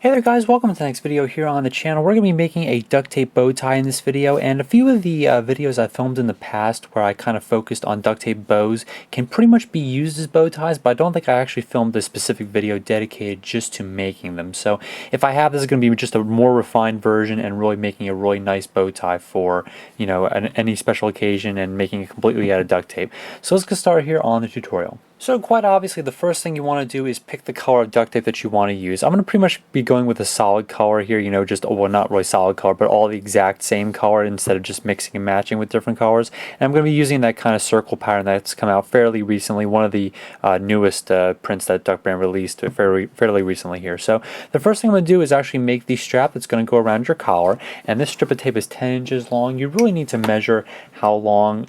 Hey there guys, welcome to the next video here on the channel. We're going to be making a duct tape bow tie in this video, and a few of the videos I filmed in the past where I kind of focused on duct tape bows can pretty much be used as bow ties, but I don't think I actually filmed a specific video dedicated just to making them. So if I have, this is going to be just a more refined version and really making a really nice bow tie for, you know, any special occasion and making it completely out of duct tape. So let's get started here on the tutorial. So quite obviously the first thing you want to do is pick the color of duct tape that you want to use. I'm going to pretty much be going with a solid color here, you know, just, well, not really solid color, but all the exact same color instead of just mixing and matching with different colors. And I'm going to be using that kind of circle pattern that's come out fairly recently, one of the newest prints that Duct brand released fairly recently here. So the first thing I'm going to do is actually make the strap that's going to go around your collar, and this strip of tape is 10 inches long. You really need to measure how long,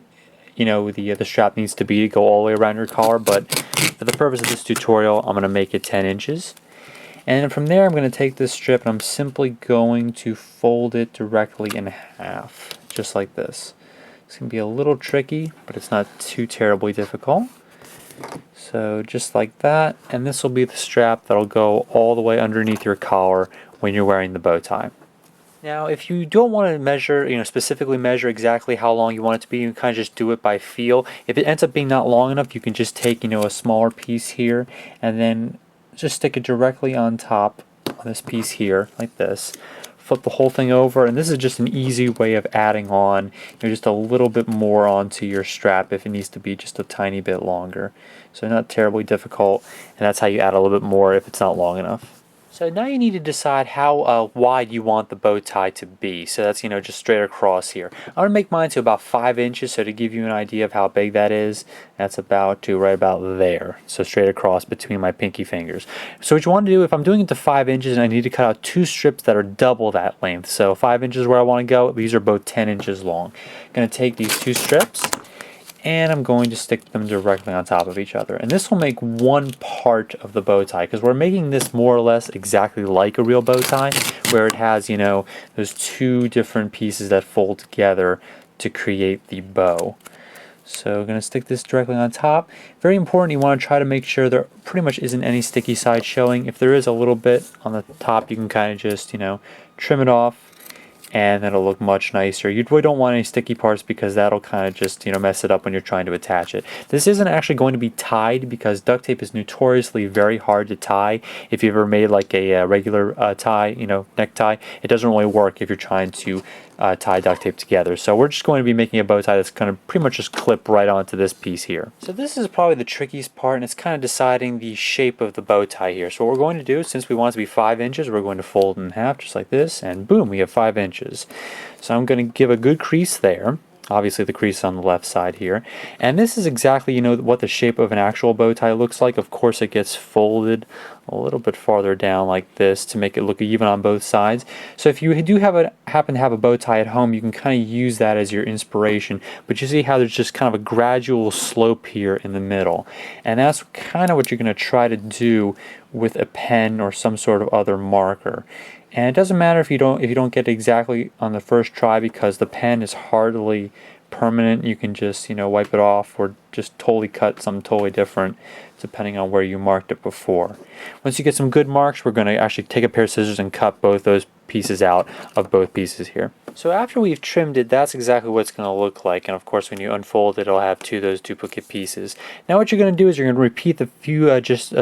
you know, the strap needs to be to go all the way around your collar, but for the purpose of this tutorial I'm going to make it 10 inches. And from there I'm going to take this strip and I'm simply going to fold it directly in half, just like this. It's going to be a little tricky, but it's not too terribly difficult. So just like that, and this will be the strap that'll go all the way underneath your collar when you're wearing the bow tie. Now, if you don't want to measure, specifically measure exactly how long you want it to be, you can kind of just do it by feel. If it ends up being not long enough, you can just take, a smaller piece here and then just stick it directly on top of this piece here, like this. Flip the whole thing over, and this is just an easy way of adding on, just a little bit more onto your strap if it needs to be just a tiny bit longer. So not terribly difficult, and that's how you add a little bit more if it's not long enough. So now you need to decide how wide you want the bow tie to be. So that's, just straight across here. I'm going to make mine to about 5 inches, so to give you an idea of how big that is, that's about to right about there. So straight across between my pinky fingers. So what you want to do, if I'm doing it to 5 inches, and I need to cut out 2 strips that are double that length. So 5 inches is where I want to go. These are both 10 inches long. I'm going to take these 2 strips, and I'm going to stick them directly on top of each other. And this will make one part of the bow tie, because we're making this more or less exactly like a real bow tie, where it has, those 2 different pieces that fold together to create the bow. So I'm going to stick this directly on top. Very important, you want to try to make sure there pretty much isn't any sticky side showing. If there is a little bit on the top, you can kind of just, trim it off, and it'll look much nicer. You really don't want any sticky parts, because that'll kind of just mess it up when you're trying to attach it. This isn't actually going to be tied, because duct tape is notoriously very hard to tie. If you've ever made like a regular tie, necktie, it doesn't really work if you're trying to tie duct tape together. So we're just going to be making a bow tie that's going to pretty much just clip right onto this piece here. So this is probably the trickiest part, and it's kind of deciding the shape of the bow tie here. So what we're going to do, since we want it to be 5 inches, we're going to fold it in half just like this, and boom, we have 5 inches. So I'm going to give a good crease there. Obviously the crease is on the left side here, and this is exactly what the shape of an actual bow tie looks like. Of course it gets folded a little bit farther down like this to make it look even on both sides. So if you do happen to have a bow tie at home, you can kind of use that as your inspiration, but you see how there's just kind of a gradual slope here in the middle, and that's kind of what you're going to try to do with a pen or some sort of other marker. And it doesn't matter if you don't get it exactly on the first try, because the pen is hardly permanent. You can just wipe it off, or just totally cut something totally different depending on where you marked it before. Once you get some good marks, we're going to actually take a pair of scissors and cut both those pieces out of both pieces here. So after we've trimmed it, that's exactly what it's going to look like, and of course when you unfold it, it'll have those duplicate pieces. Now what you're going to do is you're going to repeat the few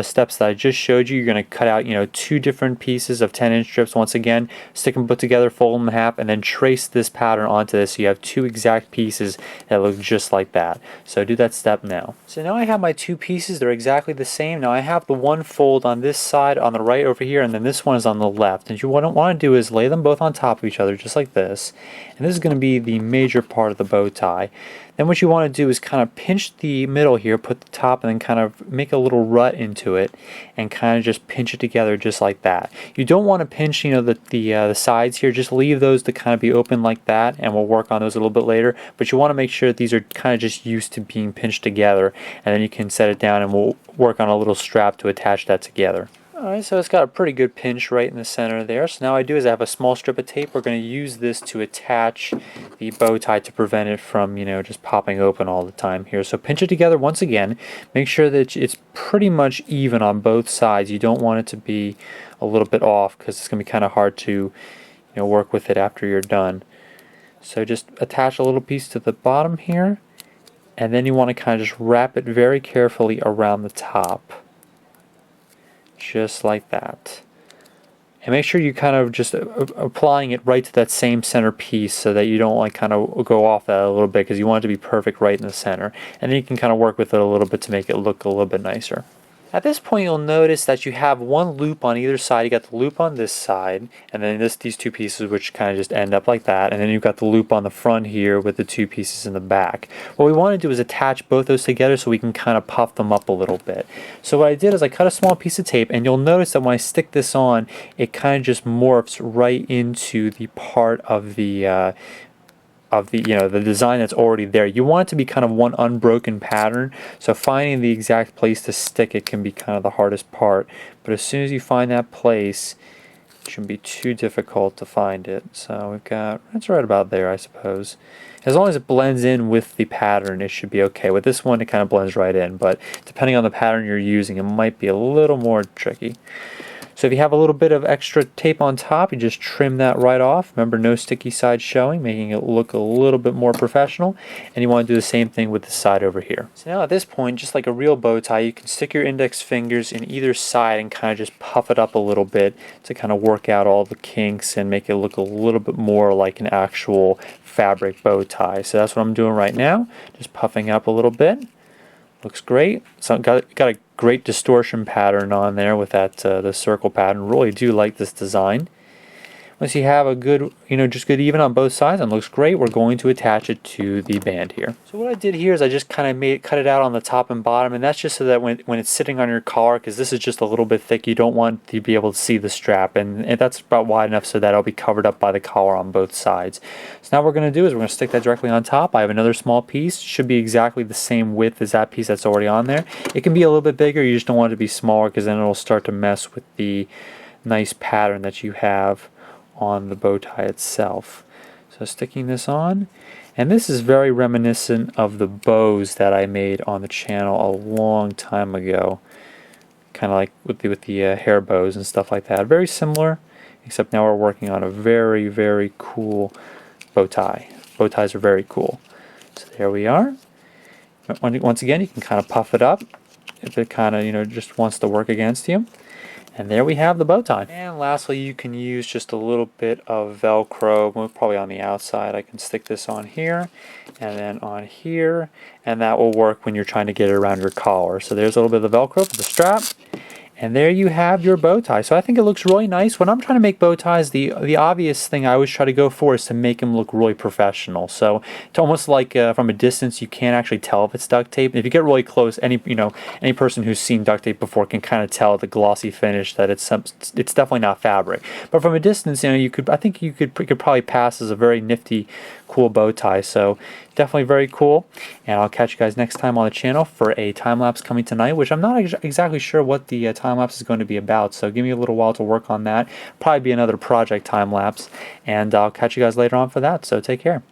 steps that I just showed you. You're going to cut out 2 different pieces of 10-inch strips once again, stick them put together, fold them in half, and then trace this pattern onto this so you have 2 exact pieces that look just like that. So do that step now. So now I have my 2 pieces, they're exactly the same. Now I have the one fold on this side on the right over here, and then this one is on the left. And what you want to do is lay them both on top of each other just like this. And this is going to be the major part of the bow tie. Then what you want to do is kind of pinch the middle here, put the top, and then kind of make a little rut into it, and kind of just pinch it together just like that. You don't want to pinch, the sides here. Just leave those to kind of be open like that, and we'll work on those a little bit later. But you want to make sure that these are kind of just used to being pinched together, and then you can set it down, and we'll work on a little strap to attach that together. Alright, so it's got a pretty good pinch right in the center there. So now what I do is I have a small strip of tape. We're going to use this to attach the bow tie to prevent it from, just popping open all the time here. So pinch it together once again. Make sure that it's pretty much even on both sides. You don't want it to be a little bit off because it's going to be kind of hard to work with it after you're done. So just attach a little piece to the bottom here, and then you want to kind of just wrap it very carefully around the top. Just like that. And make sure you kind of just applying it right to that same center piece so that you don't like kind of go off that a little bit, because you want it to be perfect right in the center. And then you can kind of work with it a little bit to make it look a little bit nicer. At this point, you'll notice that you have one loop on either side. You got the loop on this side, and then these two pieces which kind of just end up like that, and then you've got the loop on the front here with the two pieces in the back. What we want to do is attach both those together so we can kind of puff them up a little bit. So what I did is I cut a small piece of tape, and you'll notice that when I stick this on, it kind of just morphs right into the part of the the design that's already there. You want it to be kind of one unbroken pattern, so finding the exact place to stick it can be kind of the hardest part, but as soon as you find that place, it shouldn't be too difficult to find it. So we've got, it's right about there, I suppose. As long as it blends in with the pattern, it should be okay. With this one, it kind of blends right in, but depending on the pattern you're using, it might be a little more tricky. So if you have a little bit of extra tape on top, you just trim that right off. Remember, no sticky side showing, making it look a little bit more professional. And you want to do the same thing with the side over here. So now at this point, just like a real bow tie, you can stick your index fingers in either side and kind of just puff it up a little bit to kind of work out all the kinks and make it look a little bit more like an actual fabric bow tie. So that's what I'm doing right now, just puffing up a little bit. Looks great. So got a great distortion pattern on there with that the circle pattern. Really do like this design. Once you have a good, just good even on both sides and looks great, we're going to attach it to the band here. So what I did here is I just kind of cut it out on the top and bottom, and that's just so that when it's sitting on your collar, because this is just a little bit thick, you don't want to be able to see the strap, and that's about wide enough so that it'll be covered up by the collar on both sides. So now what we're going to do is we're going to stick that directly on top. I have another small piece, should be exactly the same width as that piece that's already on there. It can be a little bit bigger, you just don't want it to be smaller because then it'll start to mess with the nice pattern that you have on the bow tie itself. So sticking this on, and this is very reminiscent of the bows that I made on the channel a long time ago, kind of like with the hair bows and stuff like that. Very similar, except now we're working on a very, very cool bow tie. Bow ties are very cool. So there we are. Once again, you can kind of puff it up if it kind of just wants to work against you. And there we have the bow tie. And lastly, you can use just a little bit of Velcro, probably on the outside. I can stick this on here and then on here, and that will work when you're trying to get it around your collar. So there's a little bit of the Velcro for the strap. And there you have your bow tie. So I think it looks really nice. When I'm trying to make bow ties, the obvious thing I always try to go for is to make them look really professional. So it's almost like from a distance you can't actually tell if it's duct tape. If you get really close, any person who's seen duct tape before can kind of tell the glossy finish that it's definitely not fabric. But from a distance, I think you could probably pass as a very nifty, cool bow tie. So definitely very cool. And I'll catch you guys next time on the channel for a time lapse coming tonight, which I'm not exactly sure what the time lapse is going to be about. So give me a little while to work on that. Probably be another project time lapse. And I'll catch you guys later on for that. So take care.